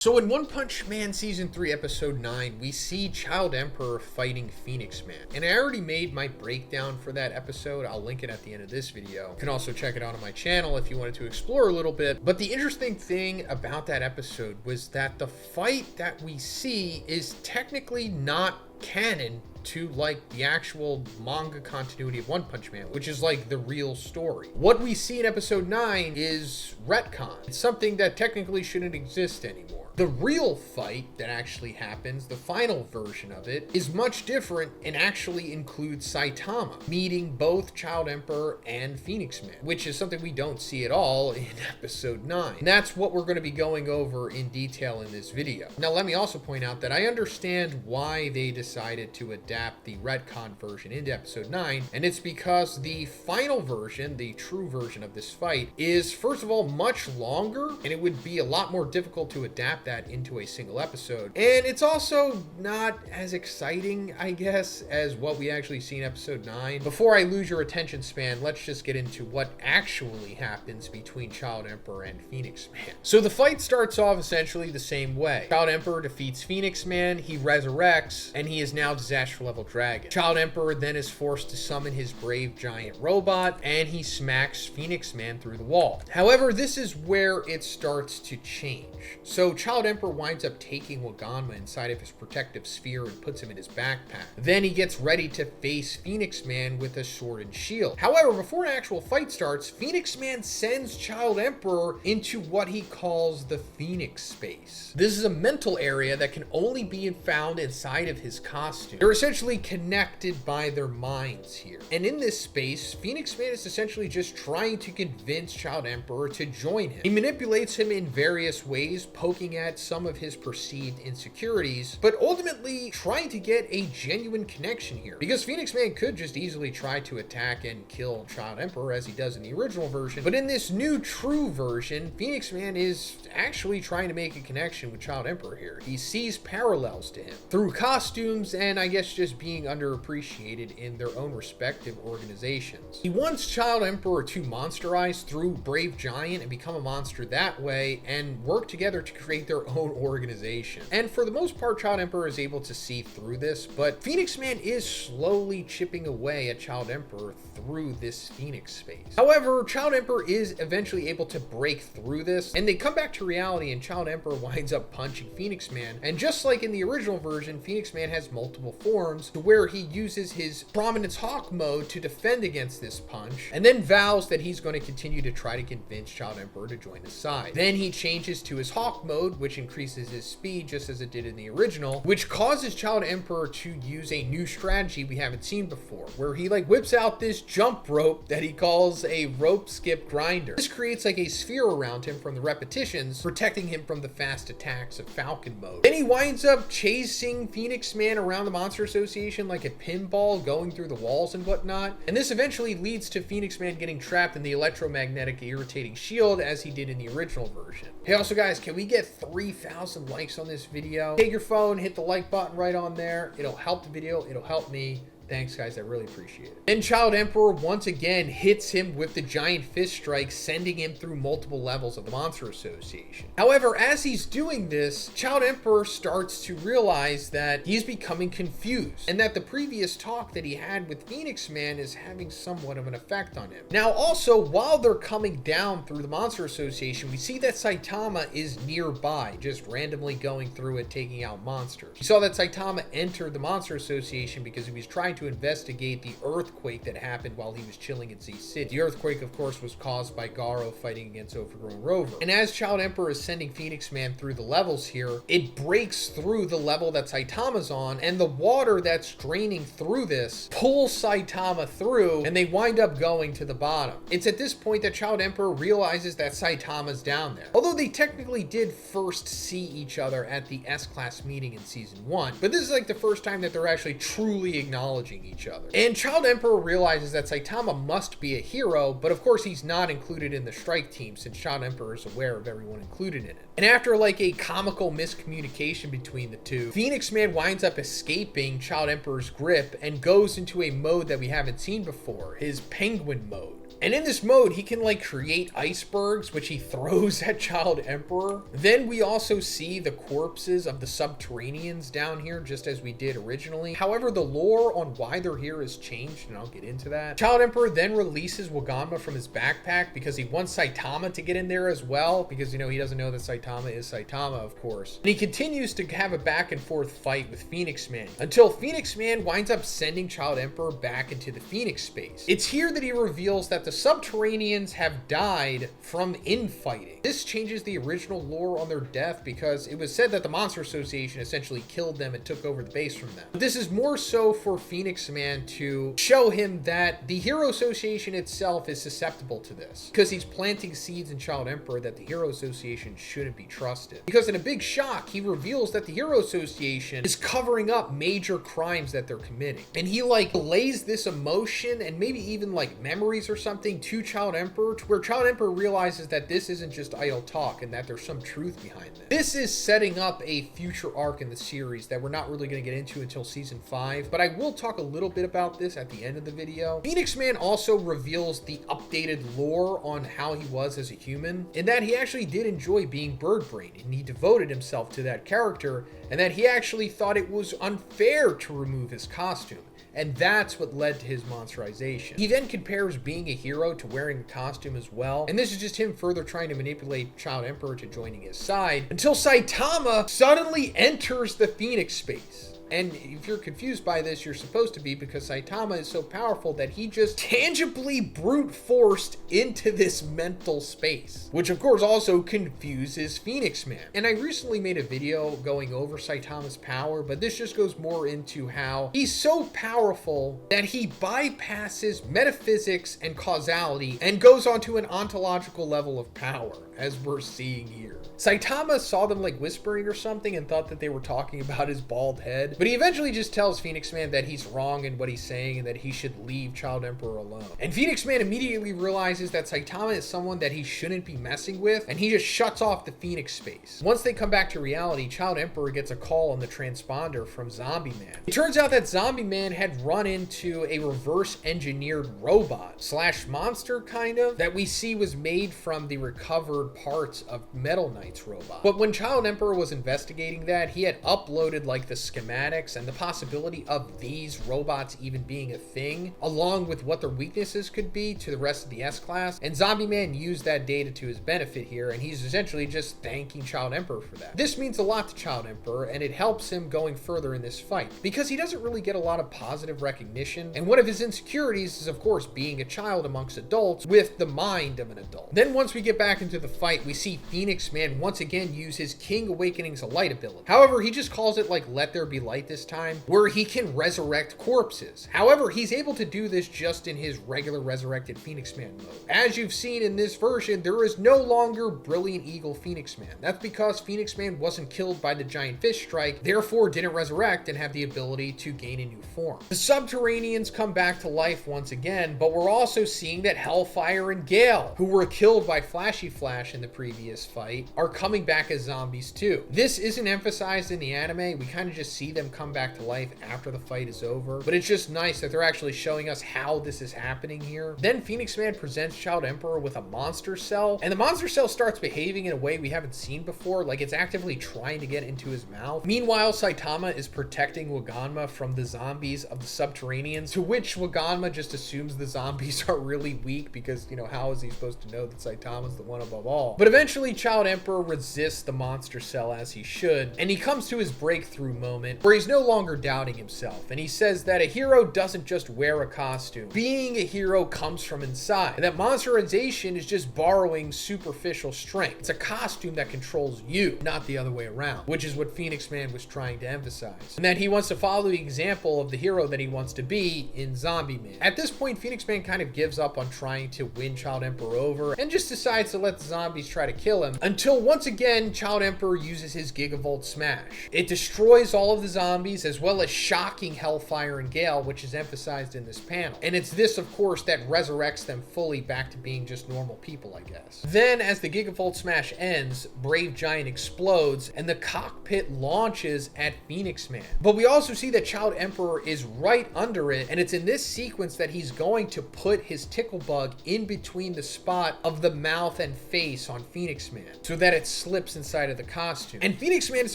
So in One Punch Man Season 3 Episode 9, we see Child Emperor fighting Phoenix Man. And I already made my breakdown for that episode. I'll link it at the end of this video. You can also check it out on my channel if you wanted to explore a little bit. But the interesting thing about that episode was that the fight that we see is technically not canon to like the actual manga continuity of One Punch Man, which is like the real story. What we see in episode 9 is retcon. It's something that technically shouldn't exist anymore. The real fight that actually happens, the final version of it, is much different and actually includes Saitama meeting both Child Emperor and Phoenix Man, which is something we don't see at all in episode 9. And that's what we're going to be going over in detail in this video. Now, let me also point out that I understand why they decided to adapt the retcon version into episode 9, and it's because the final version, the true version of this fight, is first of all much longer, and it would be a lot more difficult to adapt that into a single episode. And it's also not as exciting, I guess, as what we actually see in episode 9. Before I lose your attention span, let's just get into what actually happens between Child Emperor and Phoenix Man. So the fight starts off essentially the same way. Child Emperor defeats Phoenix Man, he resurrects, and he is now disaster level dragon. Child Emperor then is forced to summon his brave giant robot, and he smacks Phoenix Man through the wall. However, this is where it starts to change. So Child Emperor winds up taking Waganma inside of his protective sphere and puts him in his backpack. Then he gets ready to face Phoenix Man with a sword and shield. However, before an actual fight starts, Phoenix Man sends Child Emperor into what he calls the Phoenix space. This is a mental area that can only be found inside of his costume. They're essentially connected by their minds here. And in this space, Phoenix Man is essentially just trying to convince Child Emperor to join him. He manipulates him in various ways, poking at some of his perceived insecurities, but ultimately trying to get a genuine connection here. Because Phoenix Man could just easily try to attack and kill Child Emperor as he does in the original version, but in this new true version, Phoenix Man is actually trying to make a connection with Child Emperor here. He sees parallels to him through costumes and I guess just being underappreciated in their own respective organizations. He wants Child Emperor to monsterize through Brave Giant and become a monster that way and work together to create their own organization. And for the most part, Child Emperor is able to see through this, but Phoenix Man is slowly chipping away at Child Emperor through this Phoenix space. However, Child Emperor is eventually able to break through this, and they come back to reality and Child Emperor winds up punching Phoenix Man. And just like in the original version, Phoenix Man has multiple forms to where he uses his Prominence Hawk mode to defend against this punch, and then vows that he's going to continue to try to convince Child Emperor to join his side. Then he changes to his Hawk mode, which increases his speed just as it did in the original, which causes Child Emperor to use a new strategy we haven't seen before, where he like whips out this jump rope that he calls a rope skip grinder. This creates like a sphere around him from the repetitions, protecting him from the fast attacks of Falcon mode. Then he winds up chasing Phoenix Man around the Monster Association like a pinball, going through the walls and whatnot, and this eventually leads to Phoenix Man getting trapped in the electromagnetic irritating shield as he did in the original version. Hey, also guys, can we get 3,000 likes on this video? Take your phone, hit the like button right on there. It'll help the video, it'll help me. Thanks guys, I really appreciate it. Then Child Emperor once again hits him with the giant fist strike, sending him through multiple levels of the Monster Association. However, as he's doing this, Child Emperor starts to realize that he's becoming confused and that the previous talk that he had with Phoenix Man is having somewhat of an effect on him. Now also, while they're coming down through the Monster Association, we see that Saitama is nearby, just randomly going through it, taking out monsters. We saw that Saitama entered the Monster Association because he was trying to investigate the earthquake that happened while he was chilling in Z City. The earthquake, of course, was caused by Garo fighting against Overgrown Rover. And as Child Emperor is sending Phoenix Man through the levels here, it breaks through the level that Saitama's on, and the water that's draining through this pulls Saitama through, and they wind up going to the bottom. It's at this point that Child Emperor realizes that Saitama's down there. Although they technically did first see each other at the S-Class meeting in Season 1, but this is like the first time that they're actually truly acknowledging each other. And Child Emperor realizes that Saitama must be a hero, but of course he's not included in the strike team since Child Emperor is aware of everyone included in it. And after like a comical miscommunication between the two, Phoenix Man winds up escaping Child Emperor's grip and goes into a mode that we haven't seen before, his penguin mode. And in this mode, he can like create icebergs, which he throws at Child Emperor. Then we also see the corpses of the Subterraneans down here, just as we did originally. However, the lore on why they're here has changed, and I'll get into that. Child Emperor then releases Waganma from his backpack because he wants Saitama to get in there as well, because, you know, he doesn't know that Saitama is Saitama, of course. And he continues to have a back and forth fight with Phoenix Man until Phoenix Man winds up sending Child Emperor back into the Phoenix space. It's here that he reveals that the Subterraneans have died from infighting. This changes the original lore on their death because it was said that the Monster Association essentially killed them and took over the base from them. But this is more so for Phoenix Man to show him that the Hero Association itself is susceptible to this, because he's planting seeds in Child Emperor that the Hero Association shouldn't be trusted. Because in a big shock, he reveals that the Hero Association is covering up major crimes that they're committing. And he like lays this emotion and maybe even like memories or something to Child Emperor, to where Child Emperor realizes that this isn't just idle talk and that there's some truth behind this. This is setting up a future arc in the series that we're not really going to get into until season 5, but I will talk a little bit about this at the end of the video. Phoenix Man also reveals the updated lore on how he was as a human, and that he actually did enjoy being Bird Brain, and he devoted himself to that character, and that he actually thought it was unfair to remove his costume. And that's what led to his monsterization. He then compares being a hero to wearing a costume as well. And this is just him further trying to manipulate Child Emperor to joining his side until Saitama suddenly enters the Phoenix space. And if you're confused by this, you're supposed to be, because Saitama is so powerful that he just tangibly brute forced into this mental space, which of course also confuses Phoenix Man. And I recently made a video going over Saitama's power, but this just goes more into how he's so powerful that he bypasses metaphysics and causality and goes onto an ontological level of power, as we're seeing here. Saitama saw them like whispering or something and thought that they were talking about his bald head, but he eventually just tells Phoenix Man that he's wrong in what he's saying and that he should leave Child Emperor alone. And Phoenix Man immediately realizes that Saitama is someone that he shouldn't be messing with, and he just shuts off the Phoenix space. Once they come back to reality, Child Emperor gets a call on the transponder from Zombie Man. It turns out that Zombie Man had run into a reverse engineered robot slash monster kind of that we see was made from the recovered parts of Metal Knight's robot. But when Child Emperor was investigating that, he had uploaded like the schematics and the possibility of these robots even being a thing, along with what their weaknesses could be, to the rest of the S-Class. And Zombie Man used that data to his benefit here, and he's essentially just thanking Child Emperor for that. This means a lot to Child Emperor, and it helps him going further in this fight, because he doesn't really get a lot of positive recognition, and one of his insecurities is, of course, being a child amongst adults with the mind of an adult. Then once we get back into the fight, we see Phoenix Man once again use his King Awakenings of Light ability. However, he just calls it like Let There Be Light this time, where he can resurrect corpses. However, he's able to do this just in his regular resurrected Phoenix Man mode. As you've seen in this version, there is no longer Brilliant Eagle Phoenix Man. That's because Phoenix Man wasn't killed by the giant fish strike, therefore didn't resurrect and have the ability to gain a new form. The Subterraneans come back to life once again, but we're also seeing that Hellfire and Gale, who were killed by Flashy Flash in the previous fight, are coming back as zombies too. This isn't emphasized in the anime. We kind of just see them come back to life after the fight is over, but it's just nice that they're actually showing us how this is happening here. Then Phoenix Man presents Child Emperor with a monster cell, and the monster cell starts behaving in a way we haven't seen before, like it's actively trying to get into his mouth. Meanwhile, Saitama is protecting Waganma from the zombies of the Subterraneans, to which Waganma just assumes the zombies are really weak because, you know, how is he supposed to know that Saitama's the one above all? But eventually Child Emperor resists the monster cell as he should, and he comes to his breakthrough moment where he's no longer doubting himself, and he says that a hero doesn't just wear a costume. Being a hero comes from inside, and that monsterization is just borrowing superficial strength. It's a costume that controls you, not the other way around, which is what Phoenix Man was trying to emphasize. And that he wants to follow the example of the hero that he wants to be in Zombie Man. At this point, Phoenix Man kind of gives up on trying to win Child Emperor over and just decides to let the zombies try to kill him, until once again, Child Emperor uses his Gigavolt Smash. It destroys all of the zombies, as well as shocking Hellfire and Gale, which is emphasized in this panel. And it's this, of course, that resurrects them fully back to being just normal people, I guess. Then, as the Gigavolt Smash ends, Brave Giant explodes, and the cockpit launches at Phoenix Man. But we also see that Child Emperor is right under it, and it's in this sequence that he's going to put his tickle bug in between the spot of the mouth and face on Phoenix Man, so that it slips inside of the costume. And Phoenix Man is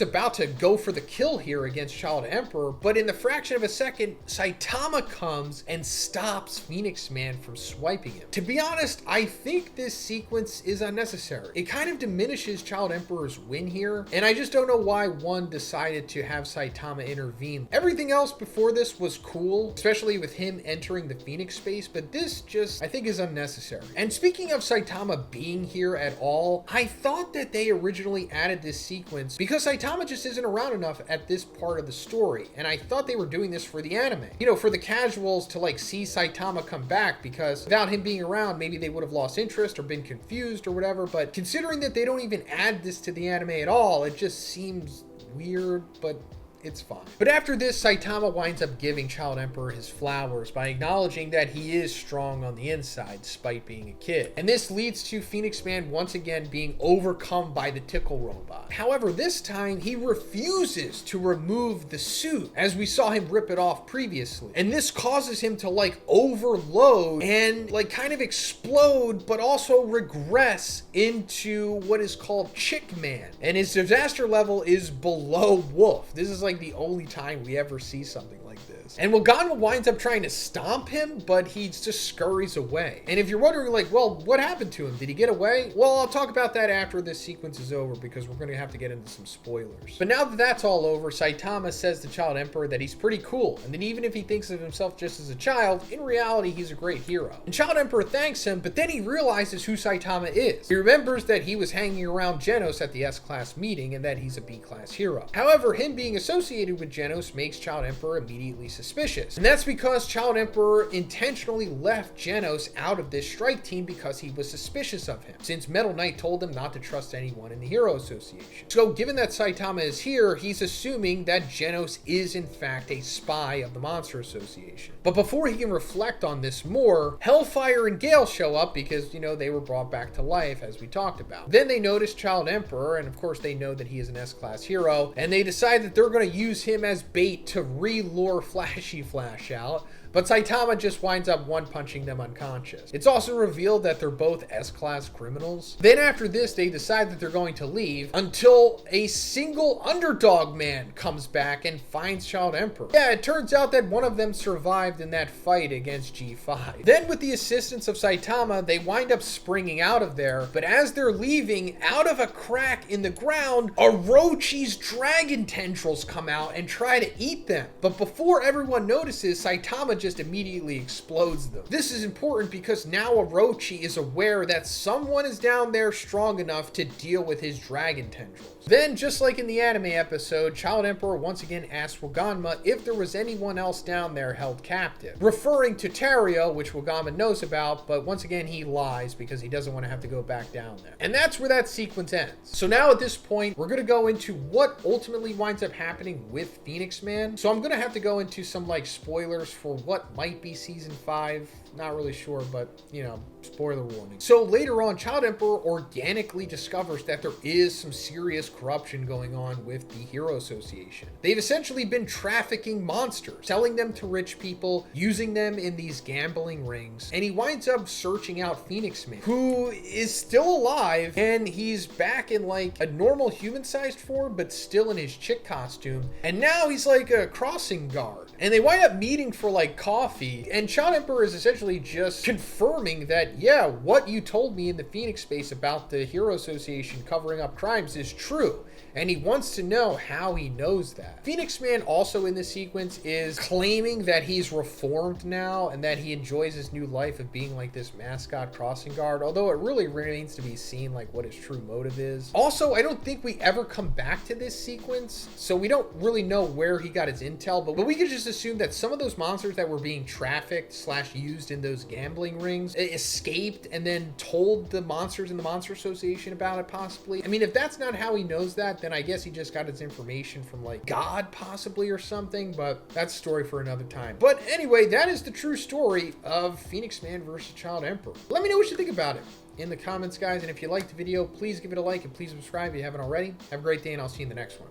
about to go for the kill here against Child Emperor, but in the fraction of a second, Saitama comes and stops Phoenix Man from swiping him. To be honest, I think this sequence is unnecessary. It kind of diminishes Child Emperor's win here, and I just don't know why one decided to have Saitama intervene. Everything else before this was cool, especially with him entering the Phoenix space, but this just, I think, is unnecessary. And speaking of Saitama being here at all, I thought that they originally added this sequence because Saitama just isn't around enough at this part of the story, and I thought they were doing this for the anime. You know, for the casuals to like see Saitama come back, because without him being around, maybe they would have lost interest or been confused or whatever, but considering that they don't even add this to the anime at all, it just seems weird, but it's fine. But after this, Saitama winds up giving Child Emperor his flowers by acknowledging that he is strong on the inside despite being a kid. And this leads to Phoenix Man once again being overcome by the tickle robot. However, this time he refuses to remove the suit, as we saw him rip it off previously. And this causes him to like overload and like kind of explode, but also regress into what is called Chick Man. And his disaster level is below Wolf. This is like the only time we ever see something like this. And Waganma winds up trying to stomp him, but he just scurries away. And if you're wondering like, well, what happened to him? Did he get away? Well, I'll talk about that after this sequence is over, because we're going to have to get into some spoilers. But now that that's all over, Saitama says to Child Emperor that he's pretty cool, and that even if he thinks of himself just as a child, in reality, he's a great hero. And Child Emperor thanks him, but then he realizes who Saitama is. He remembers that he was hanging around Genos at the S-Class meeting, and that he's a B-Class hero. However, him being associated with Genos makes Child Emperor immediately suspicious. And that's because Child Emperor intentionally left Genos out of this strike team because he was suspicious of him, since Metal Knight told him not to trust anyone in the Hero Association. So given that Saitama is here, he's assuming that Genos is in fact a spy of the Monster Association. But before he can reflect on this more, Hellfire and Gale show up because, you know, they were brought back to life, as we talked about. Then they notice Child Emperor, and of course they know that he is an S-Class hero, and they decide that they're going to use him as bait to re-lure Flashy Flash out. But Saitama just winds up one-punching them unconscious. It's also revealed that they're both S-Class criminals. Then after this, they decide that they're going to leave until a single underdog man comes back and finds Child Emperor. Yeah, it turns out that one of them survived in that fight against G5. Then with the assistance of Saitama, they wind up springing out of there, but as they're leaving, out of a crack in the ground, Orochi's dragon tendrils come out and try to eat them. But before everyone notices, Saitama just immediately explodes them. This is important because now Orochi is aware that someone is down there strong enough to deal with his dragon tendrils. Then, just like in the anime episode, Child Emperor once again asks Waganma if there was anyone else down there held captive, referring to Terrio, which Waganma knows about, but once again he lies because he doesn't want to have to go back down there. And that's where that sequence ends. So now at this point, we're going to go into what ultimately winds up happening with Phoenix Man. So I'm going to have to go into some like spoilers for what might be season 5. Not really sure, but you know, spoiler warning. So later on, Child Emperor organically discovers that there is some serious corruption going on with the Hero Association. They've essentially been trafficking monsters, selling them to rich people, using them in these gambling rings, and he winds up searching out Phoenix Man, who is still alive, and he's back in like a normal human-sized form, but still in his chick costume, and now he's like a crossing guard. And they wind up meeting for like coffee, and Child Emperor is essentially just confirming that, yeah, what you told me in the Phoenix space about the Hero Association covering up crimes is true. And he wants to know how he knows that. Phoenix Man also in this sequence is claiming that he's reformed now and that he enjoys his new life of being like this mascot crossing guard, although it really remains to be seen like what his true motive is. Also, I don't think we ever come back to this sequence, so we don't really know where he got his intel, but we could just assume that some of those monsters that were being trafficked / used in those gambling rings escaped escaped and then told the monsters in the Monster Association about it, possibly. I mean, if that's not how he knows that, then I guess he just got his information from like God, possibly, or something, but that's a story for another time. But anyway, that is the true story of Phoenix Man versus Child Emperor. Let me know what you think about it in the comments, guys, and if you liked the video, please give it a like and please subscribe if you haven't already. Have a great day, and I'll see you in the next one.